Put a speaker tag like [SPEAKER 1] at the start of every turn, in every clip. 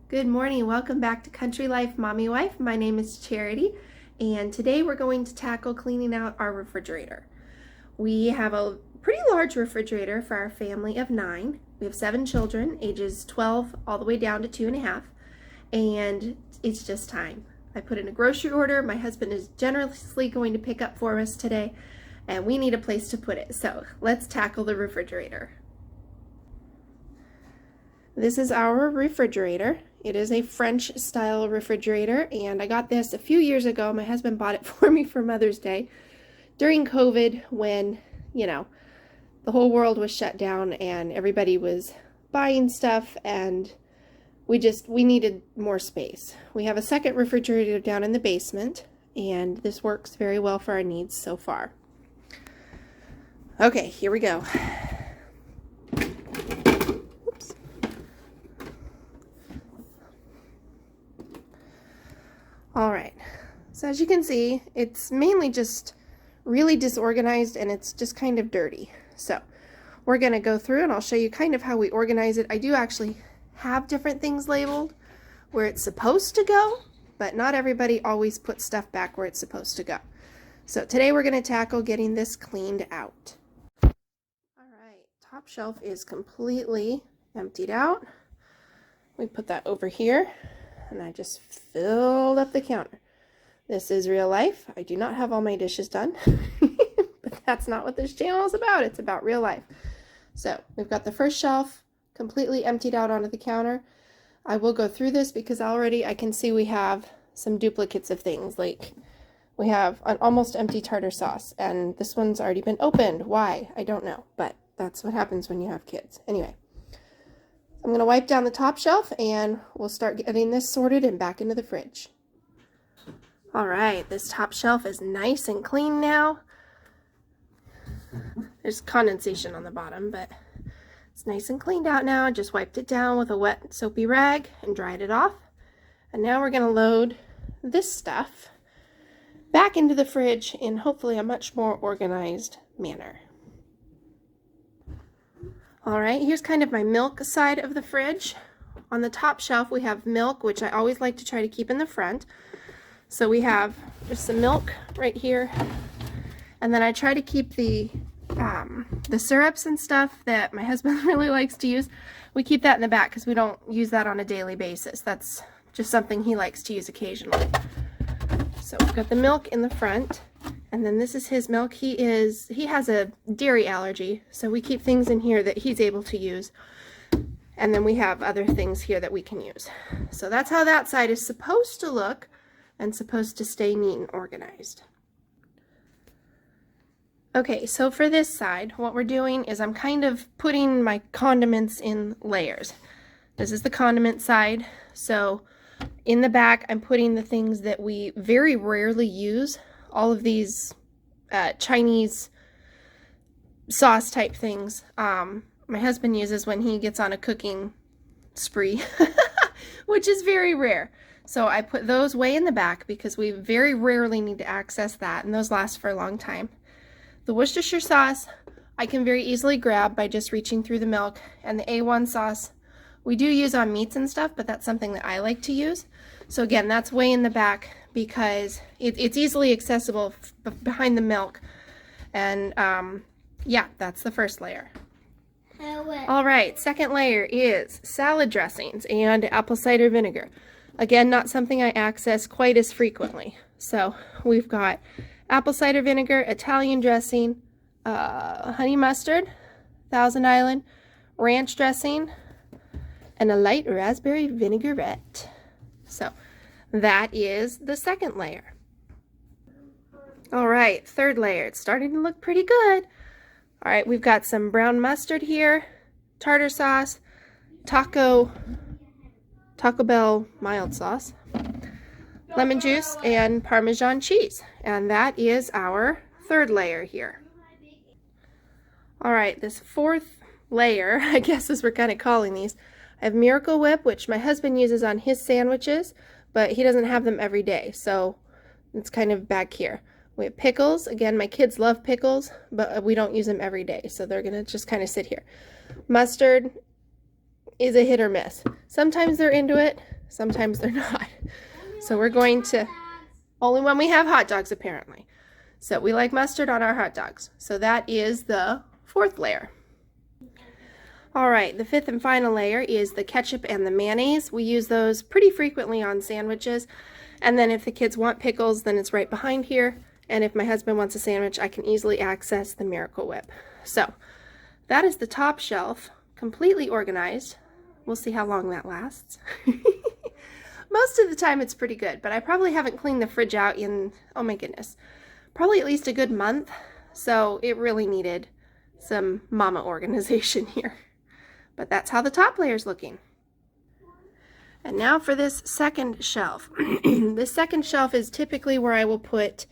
[SPEAKER 1] Good morning. Welcome back to Country Life Mommy Wife. My name is Charity, and today we're going to tackle cleaning out our refrigerator. We have a pretty large refrigerator for our family of 9. We have 7 children, ages 12 all the way down to 2.5, and it's just time. I put in a grocery order. My husband is generously going to pick up for us today, and we need a place to put it. So let's tackle the refrigerator. This is our refrigerator. It is a French style refrigerator, and I got this a few years ago. My husband bought it for me for Mother's Day during COVID when, the whole world was shut down and everybody was buying stuff, and we needed more space. We have a second refrigerator down in the basement, and this works very well for our needs so far. Okay, here we go. All right, so as you can see, it's mainly just really disorganized and it's just kind of dirty. So we're gonna go through and I'll show you kind of how we organize it. I do actually have different things labeled where it's supposed to go, but not everybody always puts stuff back where it's supposed to go. So today we're gonna tackle getting this cleaned out. All right, top shelf is completely emptied out. We put that over here. And I just filled up the counter. This is real life. I do not have all my dishes done, but that's not what this channel is about. It's about real life. So we've got the first shelf completely emptied out onto the counter. I will go through this because already I can see we have some duplicates of things. Like we have an almost empty tartar sauce, and this one's already been opened. Why? I don't know, but that's what happens when you have kids. Anyway. I'm going to wipe down the top shelf and we'll start getting this sorted and back into the fridge. All right, this top shelf is nice and clean now. There's condensation on the bottom, but it's nice and cleaned out now. I just wiped it down with a wet soapy rag and dried it off. And now we're going to load this stuff back into the fridge in hopefully a much more organized manner. All right, here's kind of my milk side of the fridge. On the top shelf, we have milk, which I always like to try to keep in the front. So we have just some milk right here. And then I try to keep the syrups and stuff that my husband really likes to use. We keep that in the back because we don't use that on a daily basis. That's just something he likes to use occasionally. So we've got the milk in the front. And then this is his milk. He has a dairy allergy, so we keep things in here that he's able to use. And then we have other things here that we can use. So that's how that side is supposed to look and supposed to stay neat and organized. Okay, so for this side, what we're doing is I'm kind of putting my condiments in layers. This is the condiment side. So in the back, I'm putting the things that we very rarely use. All of these Chinese sauce type things my husband uses when he gets on a cooking spree, which is very rare. So I put those way in the back because we very rarely need to access that, and those last for a long time. The Worcestershire sauce I can very easily grab by just reaching through the milk, and the A1 sauce we do use on meats and stuff, but that's something that I like to use. So again, that's way in the back because it's easily accessible behind the milk. And yeah, that's the first layer. All right, second layer is salad dressings and apple cider vinegar. Again, not something I access quite as frequently. So we've got apple cider vinegar, Italian dressing, honey mustard, Thousand Island, ranch dressing, and a light raspberry vinaigrette. So that is the second layer. All right, third layer. It's starting to look pretty good. All right, we've got some brown mustard here, tartar sauce, Taco Bell mild sauce, lemon juice, and Parmesan cheese. And that is our third layer here. All right, this fourth layer, I guess as we're kind of calling these, I have Miracle Whip, which my husband uses on his sandwiches, but he doesn't have them every day, so it's kind of back here. We have Pickles. Again, my kids love pickles, but we don't use them every day, so they're going to just kind of sit here. Mustard is a hit or miss. Sometimes they're into it, Sometimes they're not. So we're going to, only when we have hot dogs apparently. So we like mustard on our hot dogs. So that is the 4th layer. All right, the 5th and final layer is the ketchup and the mayonnaise. We use those pretty frequently on sandwiches. And then if the kids want pickles, then it's right behind here. And if my husband wants a sandwich, I can easily access the Miracle Whip. So that is the top shelf, completely organized. We'll see how long that lasts. Most of the time it's pretty good, but I probably haven't cleaned the fridge out in, oh my goodness, probably at least a good month. So it really needed some mama organization here. But that's how the top layer is looking. And now for this second shelf. This second shelf is typically where I will put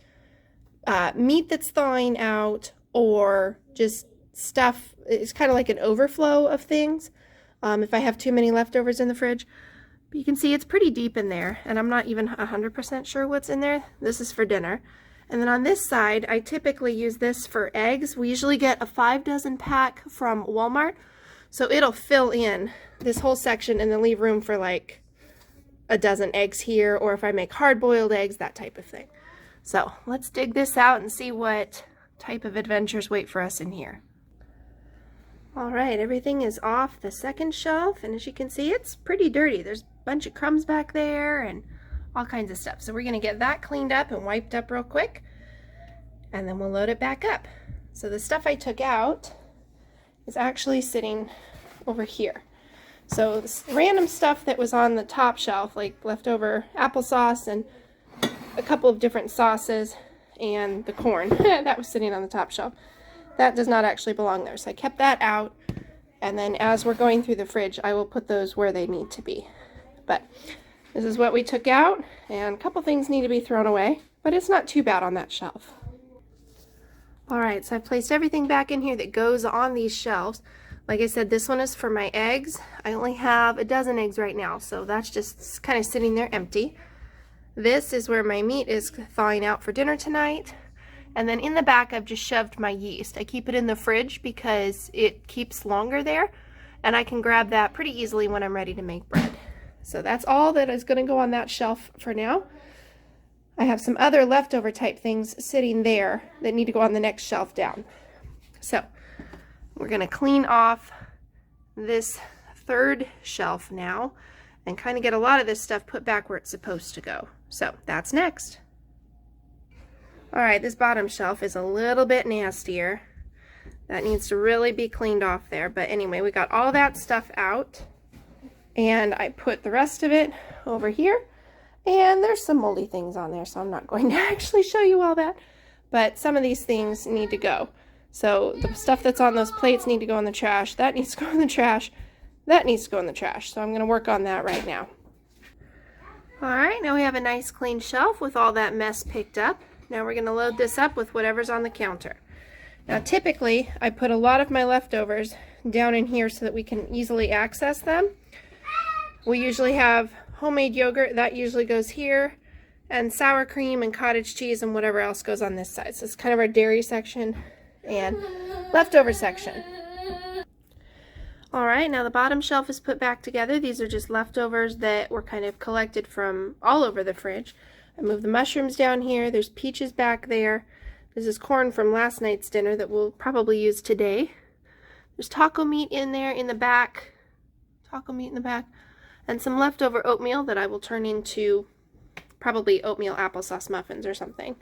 [SPEAKER 1] meat that's thawing out, or just stuff. It's kind of like an overflow of things if I have too many leftovers in the fridge. But you can see it's pretty deep in there, and I'm not even 100% sure what's in there. This is for dinner. And then on this side, I typically use this for eggs. We usually get a 5 dozen pack from Walmart. So it'll fill in this whole section and then leave room for like a dozen eggs here, or if I make hard-boiled eggs, that type of thing. So let's dig this out and see what type of adventures wait for us in here. All right, everything is off the second shelf, and as you can see, it's pretty dirty. There's a bunch of crumbs back there and all kinds of stuff. So we're gonna get that cleaned up and wiped up real quick, and then we'll load it back up. So the stuff I took out is actually sitting over here. So this random stuff that was on the top shelf, like leftover applesauce and a couple of different sauces and the corn, that was sitting on the top shelf. That does not actually belong there. So I kept that out, and then as we're going through the fridge, I will put those where they need to be. But this is what we took out, and a couple things need to be thrown away, but it's not too bad on that shelf. All right, so I've placed everything back in here that goes on these shelves. Like I said, this one is for my eggs. I only have a dozen eggs right now, so that's just kind of sitting there empty. This is where my meat is thawing out for dinner tonight. And then in the back, I've just shoved my yeast. I keep it in the fridge because it keeps longer there, and I can grab that pretty easily when I'm ready to make bread. So that's all that is going to go on that shelf for now. I have some other leftover type things sitting there that need to go on the next shelf down. So we're going to clean off this third shelf now and kind of get a lot of this stuff put back where it's supposed to go. So that's next. All right, this bottom shelf is a little bit nastier. That needs to really be cleaned off there. But anyway, we got all that stuff out, and I put the rest of it over here. And there's some moldy things on there, so I'm not going to actually show you all that. But some of these things need to go. So the stuff that's on those plates need to go in the trash. That needs to go in the trash. That needs to go in the trash. So I'm going to work on that right now. All right, now we have a nice clean shelf with all that mess picked up. Now we're going to load this up with whatever's on the counter. Now typically, I put a lot of my leftovers down in here so that we can easily access them. We usually have homemade yogurt, that usually goes here, and sour cream and cottage cheese and whatever else goes on this side. So it's kind of our dairy section and leftover section. All right, now the bottom shelf is put back together. These are just leftovers that were kind of collected from all over the fridge. I moved the mushrooms down here. There's peaches back there. This is corn from last night's dinner that we'll probably use today. There's taco meat in there in the back. Taco meat in the back. And some leftover oatmeal that I will turn into probably oatmeal applesauce muffins or something.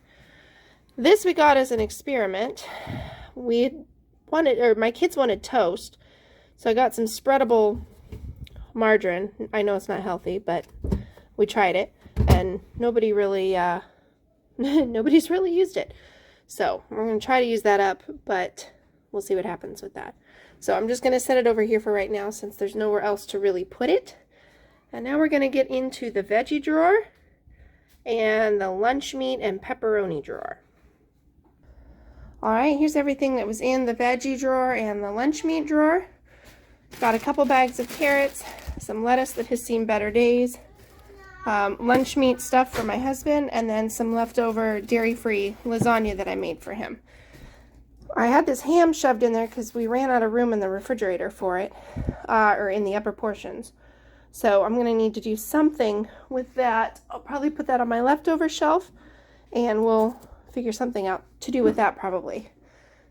[SPEAKER 1] This we got as an experiment. My kids wanted toast, so I got some spreadable margarine. I know it's not healthy, but we tried it, and nobody's really used it. So we're going to try to use that up, but we'll see what happens with that. So I'm just going to set it over here for right now since there's nowhere else to really put it. And now we're going to get into the veggie drawer and the lunch meat and pepperoni drawer. All right, here's everything that was in the veggie drawer and the lunch meat drawer. Got a couple bags of carrots, some lettuce that has seen better days, lunch meat stuff for my husband, and then some leftover dairy-free lasagna that I made for him. I had this ham shoved in there because we ran out of room in the refrigerator for it, or in the upper portions. So I'm going to need to do something with that. I'll probably put that on my leftover shelf, and we'll figure something out to do with that probably.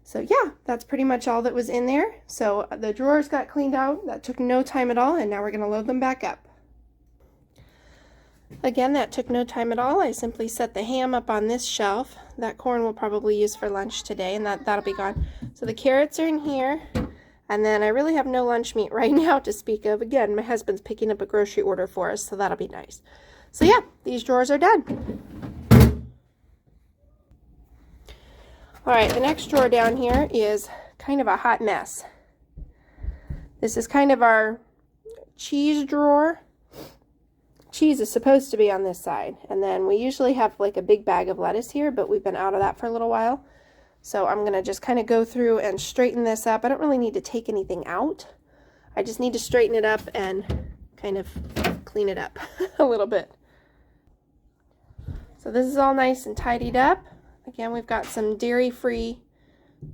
[SPEAKER 1] So yeah, that's pretty much all that was in there. So the drawers got cleaned out. That took no time at all, and now we're going to load them back up. Again, that took no time at all. I simply set the ham up on this shelf. That corn we'll probably use for lunch today, and that'll be gone. So the carrots are in here, and then I really have no lunch meat right now to speak of. Again, my husband's picking up a grocery order for us, so that'll be nice. So yeah, these drawers are done. All right, the next drawer down here is kind of a hot mess. This is kind of our cheese drawer. Cheese is supposed to be on this side, and then we usually have like a big bag of lettuce here, but we've been out of that for a little while. So I'm gonna just kind of go through and straighten this up. I don't really need to take anything out. I just need to straighten it up and kind of clean it up a little bit. So this is all nice and tidied up. Again, we've got some dairy-free,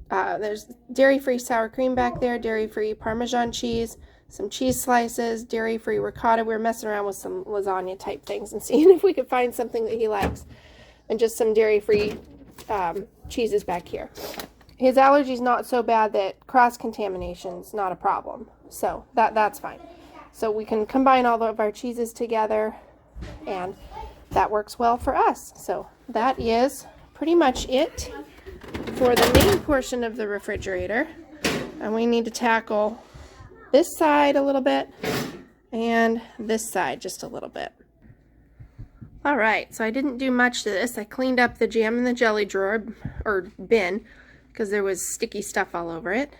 [SPEAKER 1] there's dairy-free sour cream back there, dairy-free Parmesan cheese, some cheese slices, dairy-free ricotta. We were messing around with some lasagna type things and seeing if we could find something that he likes. And just some dairy-free cheeses back here. His allergy's not so bad that cross-contamination's not a problem. So that's fine. So we can combine all of our cheeses together, and that works well for us. So that is pretty much it for the main portion of the refrigerator. And we need to tackle this side a little bit and this side just a little bit. All right, so I didn't do much to this. I cleaned up the jam and the jelly drawer, or bin, because there was sticky stuff all over it.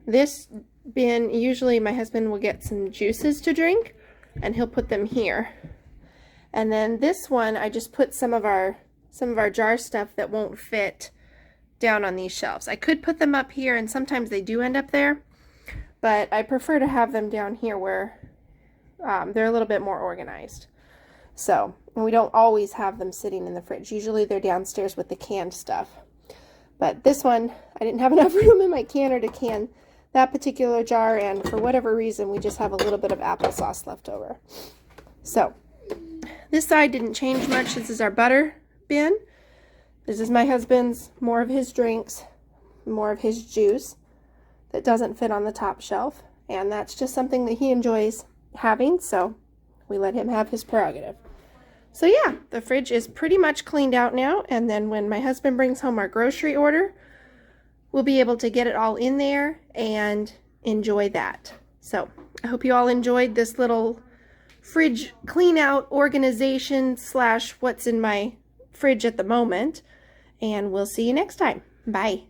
[SPEAKER 1] This bin, usually my husband will get some juices to drink, and he'll put them here. And then this one, I just put some of our jar stuff that won't fit down on these shelves. I could put them up here, and sometimes they do end up there, but I prefer to have them down here where they're a little bit more organized. So, and we don't always have them sitting in the fridge. Usually they're downstairs with the canned stuff. But this one, I didn't have enough room in my canner to can that particular jar, and for whatever reason, we just have a little bit of applesauce left over. So, this side didn't change much. This is our butter bin. This is my husband's, more of his drinks, more of his juice that doesn't fit on the top shelf. And that's just something that he enjoys having, so we let him have his prerogative. So yeah, the fridge is pretty much cleaned out now, and then when my husband brings home our grocery order, we'll be able to get it all in there and enjoy that. So I hope you all enjoyed this little fridge clean out organization / what's in my fridge at the moment, and we'll see you next time. Bye.